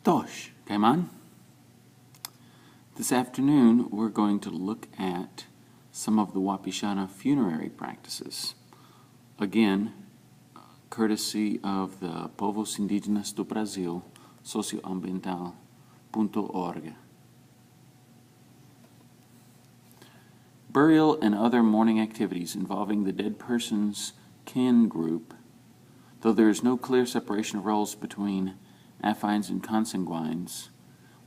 Tosh, Kaiman. This afternoon, we're going to look at some of the Wapixana funerary practices. Again, courtesy of the Povos Indígenas do Brasil, socioambiental.org. Burial and other mourning activities involving the dead person's kin group, though there is no clear separation of roles between affines and consanguines,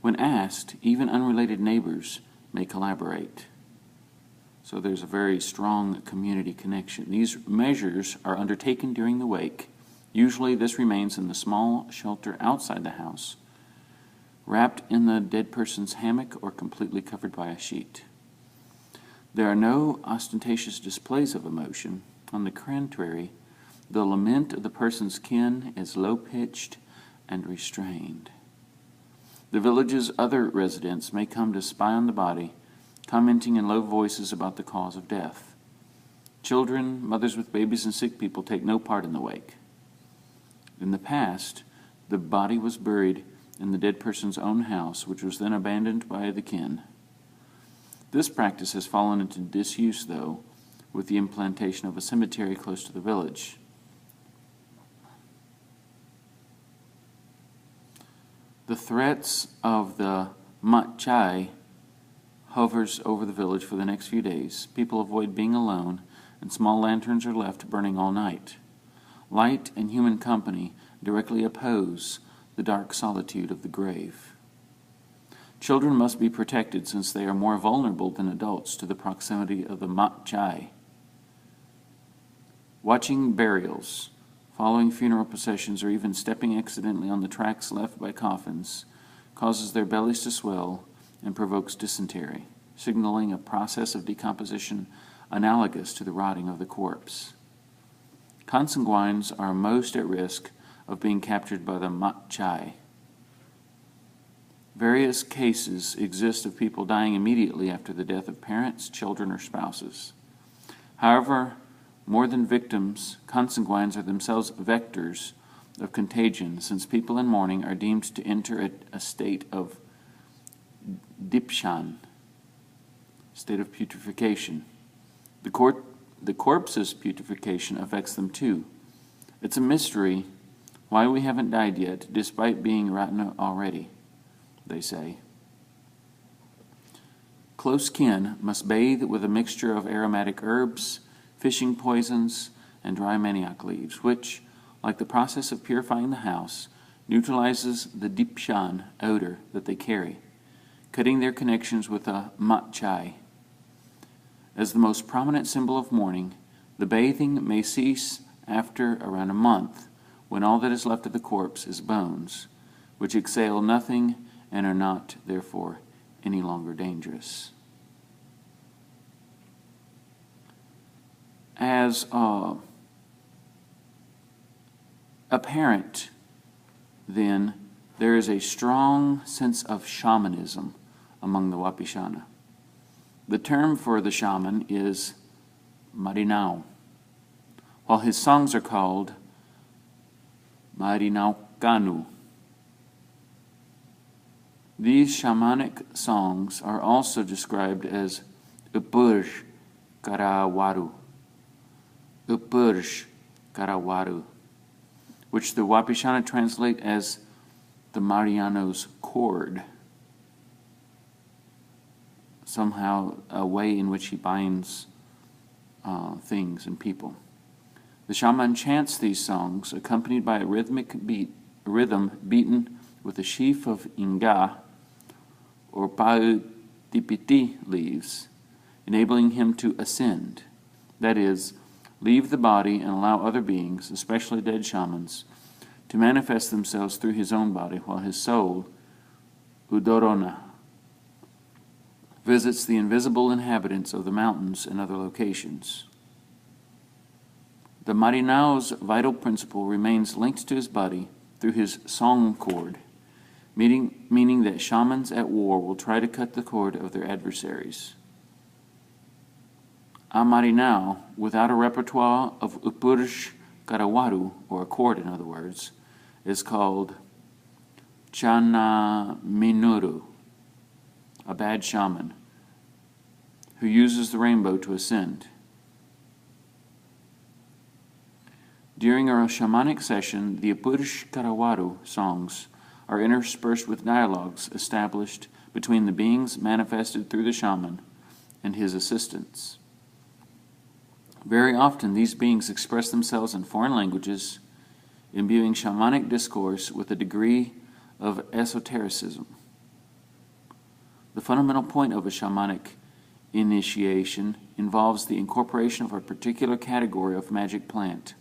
when asked, even unrelated neighbors may collaborate. So there's a very strong community connection. These measures are undertaken during the wake. Usually this remains in the small shelter outside the house, wrapped in the dead person's hammock or completely covered by a sheet. There are no ostentatious displays of emotion. On the contrary, the lament of the person's kin is low-pitched and restrained. The village's other residents may come to spy on the body, commenting in low voices about the cause of death. Children, mothers with babies, and sick people take no part in the wake. In the past, the body was buried in the dead person's own house, which was then abandoned by the kin. This practice has fallen into disuse, though, with the implantation of a cemetery close to the village. The threats of the Matchai hovers over the village for the next few days. People avoid being alone, and small lanterns are left burning all night. Light and human company directly oppose the dark solitude of the grave. Children must be protected since they are more vulnerable than adults to the proximity of the Matchai. Watching burials, following funeral processions, or even stepping accidentally on the tracks left by coffins causes their bellies to swell and provokes dysentery, signaling a process of decomposition analogous to the rotting of the corpse. Consanguines are most at risk of being captured by the Matchai. Various cases exist of people dying immediately after the death of parents, children, or spouses. However, more than victims, consanguines are themselves vectors of contagion, since people in mourning are deemed to enter a state of dipshan, state of putrefaction. The corpse's putrefaction affects them too. It's a mystery why we haven't died yet, despite being rotten already, they say. Close kin must bathe with a mixture of aromatic herbs, fishing poisons, and dry manioc leaves, which, like the process of purifying the house, neutralizes the dipshan odor that they carry, cutting their connections with a matchai. As the most prominent symbol of mourning, the bathing may cease after around a month, when all that is left of the corpse is bones, which exhale nothing and are not, therefore, any longer dangerous. As apparent, then, there is a strong sense of shamanism among the Wapixana. The term for the shaman is Marinau, while his songs are called Marinaucanu. These shamanic songs are also described as Upurj Karawaru, Upurj Karawaru, which the Wapixana translate as the Mariano's cord, somehow a way in which he binds things and people. The shaman chants these songs, accompanied by a rhythm beaten with a sheaf of inga, or pautipiti leaves, enabling him to ascend, that is, leave the body and allow other beings, especially dead shamans, to manifest themselves through his own body, while his soul, Udorona, visits the invisible inhabitants of the mountains and other locations. The Marinau's vital principle remains linked to his body through his song cord, meaning that shamans at war will try to cut the cord of their adversaries. A Marinau, without a repertoire of Upurj Karawaru, or a cord in other words, is called Chana Minuru, a bad shaman, who uses the rainbow to ascend. During a shamanic session, the Apurush Karawaru songs are interspersed with dialogues established between the beings manifested through the shaman and his assistants. Very often, these beings express themselves in foreign languages, imbuing shamanic discourse with a degree of esotericism. The fundamental point of a shamanic initiation involves the incorporation of a particular category of magic plant,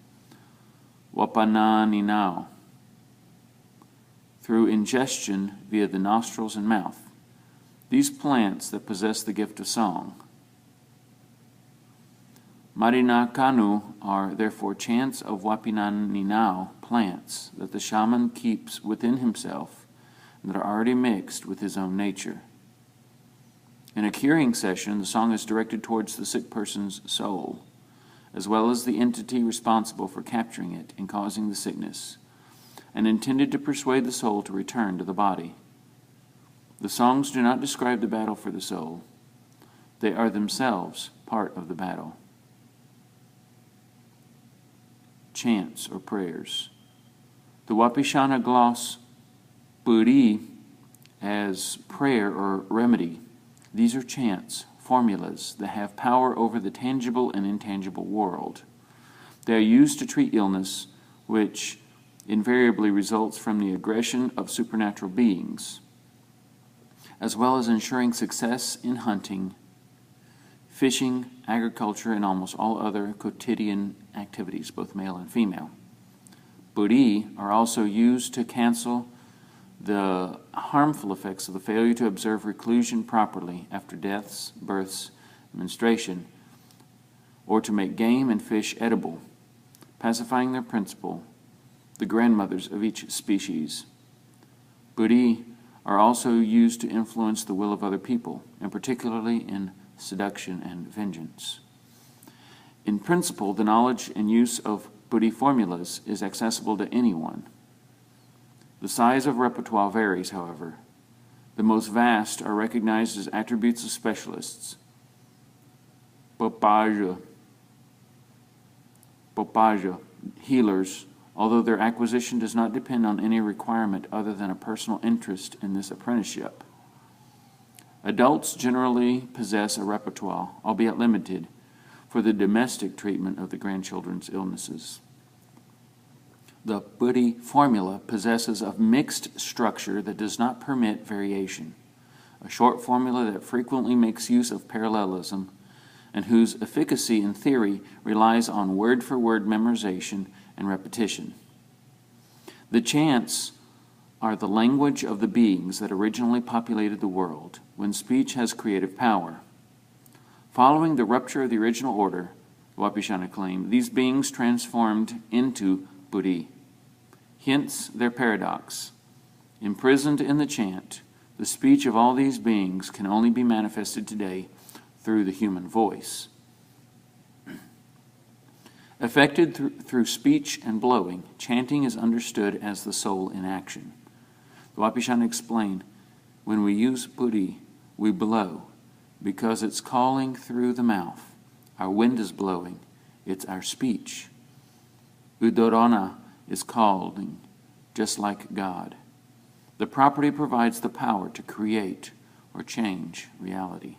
Wapananinao, through ingestion via the nostrils and mouth. These plants that possess the gift of song, Marinakanu, are therefore chants of Wapinaninao plants that the shaman keeps within himself and that are already mixed with his own nature. In a curing session, the song is directed towards the sick person's soul, as well as the entity responsible for capturing it and causing the sickness, and intended to persuade the soul to return to the body. The songs do not describe the battle for the soul. They are themselves part of the battle. Chants or prayers. The Wapishana gloss Puri as prayer or remedy. These are chants, formulas that have power over the tangible and intangible world. They are used to treat illness, which invariably results from the aggression of supernatural beings, as well as ensuring success in hunting, fishing, agriculture, and almost all other quotidian activities, both male and female. Puri are also used to cancel the harmful effects of the failure to observe reclusion properly after deaths, births, menstruation, or to make game and fish edible, pacifying their principal, the grandmothers of each species. Puri are also used to influence the will of other people, and particularly in seduction and vengeance. In principle, the knowledge and use of Puri formulas is accessible to anyone. The size of repertoire varies, however. The most vast are recognized as attributes of specialists. Popaja, healers, although their acquisition does not depend on any requirement other than a personal interest in this apprenticeship. Adults generally possess a repertoire, albeit limited, for the domestic treatment of the grandchildren's illnesses. The Puri formula possesses a mixed structure that does not permit variation, a short formula that frequently makes use of parallelism, and whose efficacy in theory relies on word-for-word memorization and repetition. The chants are the language of the beings that originally populated the world, when speech has creative power. Following the rupture of the original order, the Wapishana claim, these beings transformed into Puri. Hence their paradox. Imprisoned in the chant, the speech of all these beings can only be manifested today through the human voice. Affected through speech and blowing, chanting is understood as the soul in action. The Wapishana explain, when we use Puri, we blow, because it's calling through the mouth. Our wind is blowing. It's our speech. Udorana is calling, just like God. The property provides the power to create or change reality.